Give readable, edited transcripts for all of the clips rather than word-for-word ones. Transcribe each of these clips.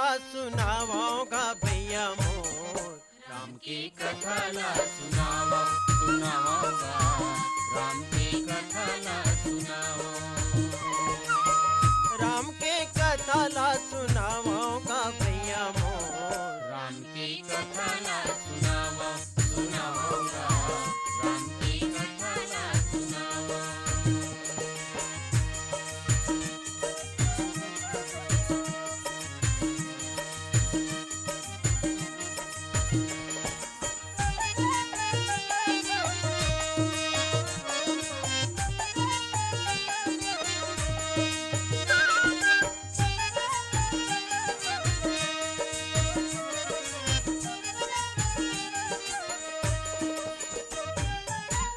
ला सुनावाओगा भैया मोर। राम की कथा ला सुनावा सुनावागा, राम की कथा ला सुनावा। राम के कथा ला सुनावाओगा भैया मोर। राम की कथा ला सुनावा सुनावागा, राम की कथा ला सुनावा।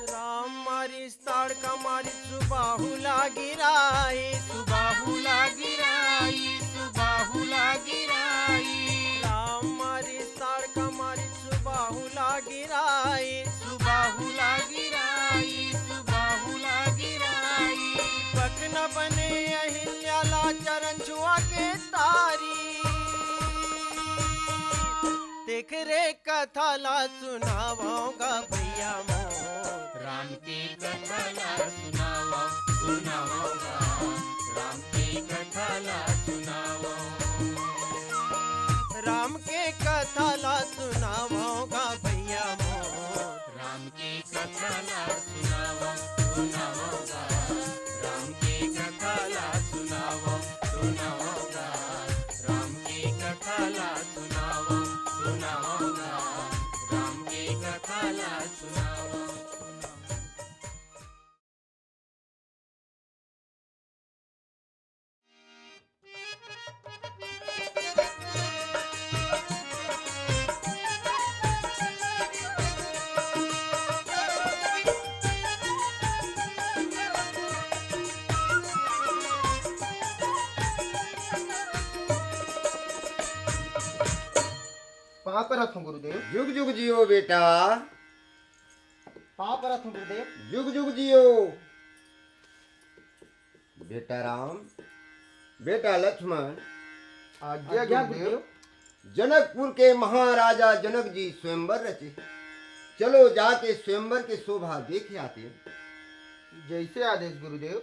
राम मारी ताड़का मारी सुबाहुला गिराई। सुबाहुला गिराई, सुबाहुला गिराई, राम मारी ताड़का मारी सुबाहुला गिराई। सुबाहुला गिराई, सुबाहुला गिराई। पक न बने अहिल्याला चरण छुआ के तारी। देख रे कथा ला सुनावाओगा भैया मोर। राम की कथा ला सुनावा सुनावागा, राम की कथा ला सुनावा। राम के कथा ला सुनावाओगा भैया मोर। राम की कथा ला सुनावा सुनावागा, राम की कथा ला सुनावा सुनावागा, राम की कथा ला सुनावा सुनावागा, राम की कथा ला सुनावा। कहाँ पर रखूं गुरुदेव? जुग जुग जियो बेटा, कहाँ पर रखूं गुरुदेव? जुग जुग जियो। बेटा राम, बेटा लक्ष्मण, आज्ञा गुरुदेव। जनकपुर के महाराजा जनक जी स्वयंवर रचे। चलो जाके स्वयंवर के शोभा देख आते हैं। जैसे आदेश गुरुदेव।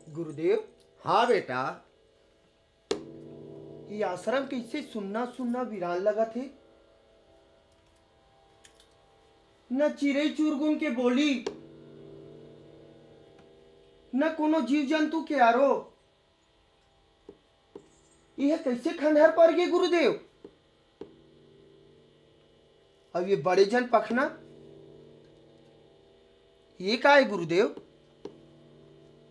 गुरुदेव, हाँ बेटा, ये आश्रम कैसे सुनना सुनना वीरान लगा थे। न चिड़ै चुरगुन के बोली, न कोनो जीव जंतु के आरो। यह कैसे खंडहर पर गए गुरुदेव? अब ये बड़े जन पखना, ये का है गुरुदेव?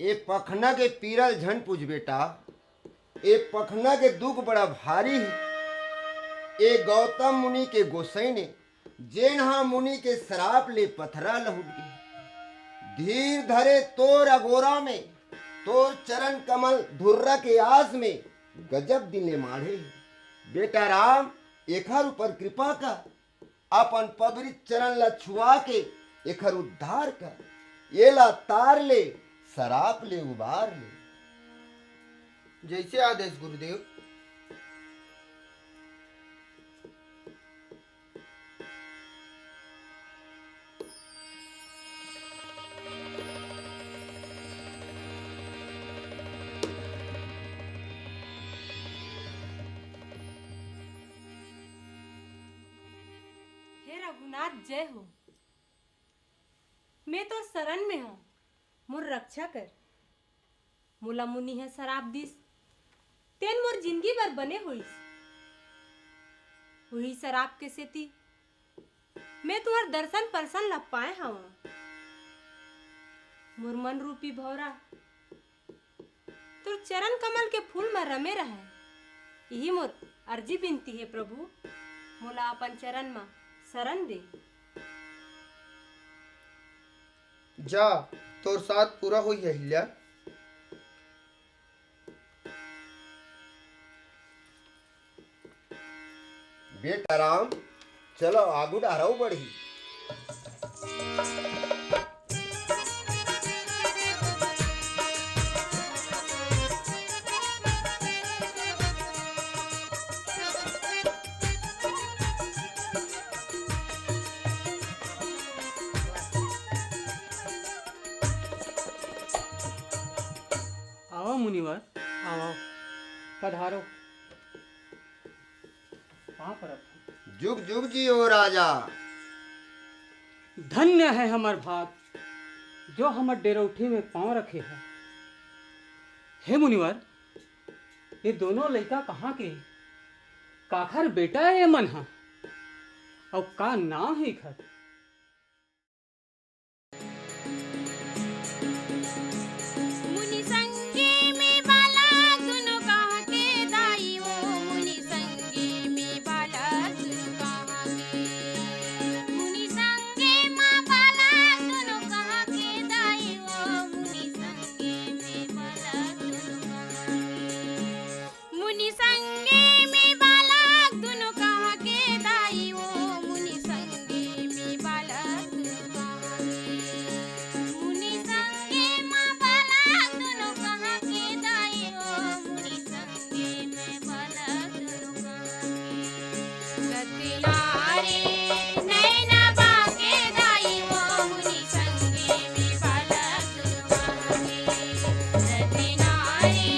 ये पखना के पीरल झन पूछ बेटा। ये पखना के दुख बड़ा भारी है। ये गौतम मुनि के गोसाई ने जेनहा मुनि के शराप ले पथरा लहुट गई। धीर धरे तोर अगोरा में, तोर चरण कमल धुर्रा के आस में गजब दिले माढ़े। बेटा राम, एखर ऊपर कृपा कर, अपन पवित्र चरण ला छुआ के एखर उद्धार कर। ये ला तार ले, शराप ले उबार ले। जैसे आदेश गुरुदेव। हे रघुनाथ जय हो। मैं तो शरण में हूँ, मोर रक्षा कर। मोला मुनि है शराब दिस, तेन मोर जिंदगी भर बने होइस। वही शराब के सेती मैं तुहर दर्शन परसन ला पाए हूँ। मोर मन रूपी भौरा तुर चरण कमल के फूल में रमे रहे। यही मोर अर्जी बिनती है प्रभु, मोला अपन चरण में शरण दे। जा तोर साथ पूरा हुई है अहिल्या। बेटा राम, चलो आगू डहराऊ बढ़ी। आओ मुनिवर, आओ, पधारो। कहाँ पर अब? जुग जुग जियो राजा। धन्य है हमार भाग जो हमर डेरौठी में पांव रखे है। हे मुनिवर, ये दोनों लड़का कहाँ के? काखर बेटा है ये मन हा? और का नाम है इखर? मुनि संगे में बालक दुनु कहाँ के दाई वो, मुनि संगे में बालक दुनु कहाँ के, मुनि संगे में बालक दुनु कहाँ के दाई वो, मुनि संगे में बालक दुनु कहाँ के, मुनि संगे में बालक दुनु कहाँ के दाई वो, मुनि संगे में बालक दुनु कहाँ के, मुनि संगे में बालक दुनु कहाँ के दाई वो, मुनि संगे में बालक दुनु कहाँ के, रतिनारे नैना बाके दाई वो, मुनि संगे में बालक दुनु कहाँ के, रतिनारे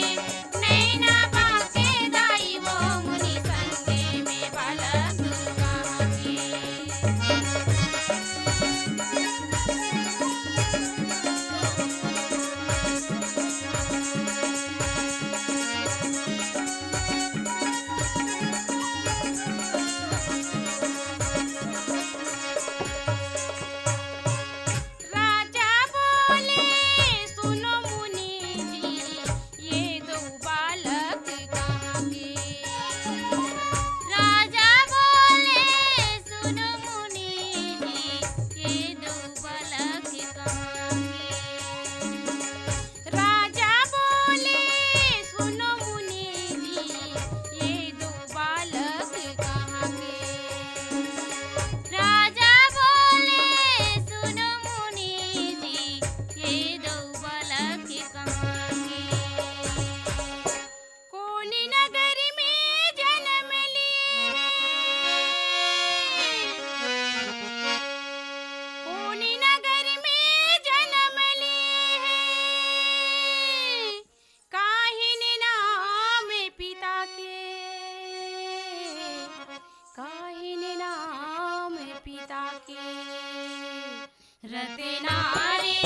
नैना बाके दाई वो, मुनि संगे में बालक दुनु कहाँ के। राजा बोले सुनो मुनि जी, ये दो बालक कहाँ के, राजा बोले सुनो मुनि जी, ये दो बालक कहाँ के, राजा बोले सुनो मुनि जी, ये दो बालक कहाँ के, राजा बोले सुनो मुनि जी, ये दो बालक कहाँ के, कोनी नगर में जन्म लिए, कोनी नगर में जन्म लिए, काहिन नाम पिता के, काहिन नाम पिता के, रतनारे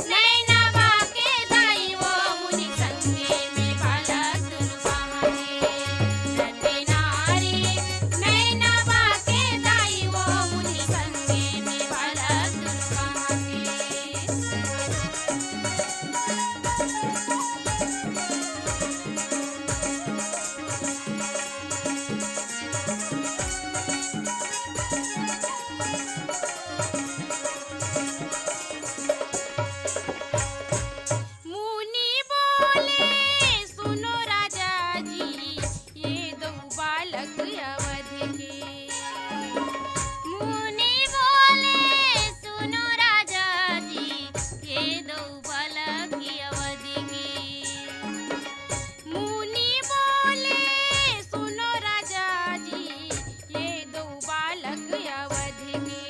नैना बाके दाई वो, मुनि संगे में बालक दुनु कहाँ के, रतनारे नैना बाके दाई वो, मुनि संगे में बालक दुनु कहाँ के। मुनि बोले सुनो राजा जी, ये दो बालक अवध के, मुनि बोले सुनो राजा जी, ये दो बालक अवध के, मुनि बोले सुनो राजा जी, ये दो बालक अवध के,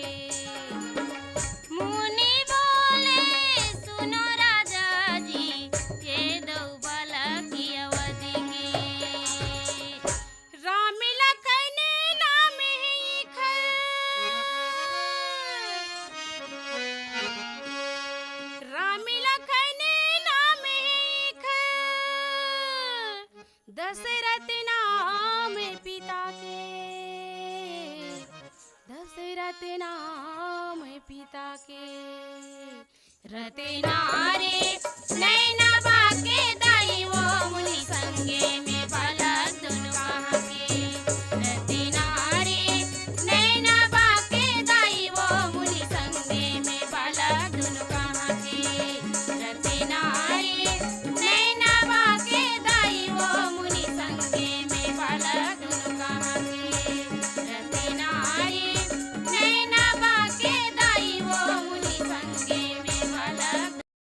मुनि बोले सुनो राजा जी, ये दो बालक अवध के, राम लखन नाम इखर, राम लखन नाम इखर, दशरथ नाम पिता के, दशरथ नाम पिता के, रतनारे नैना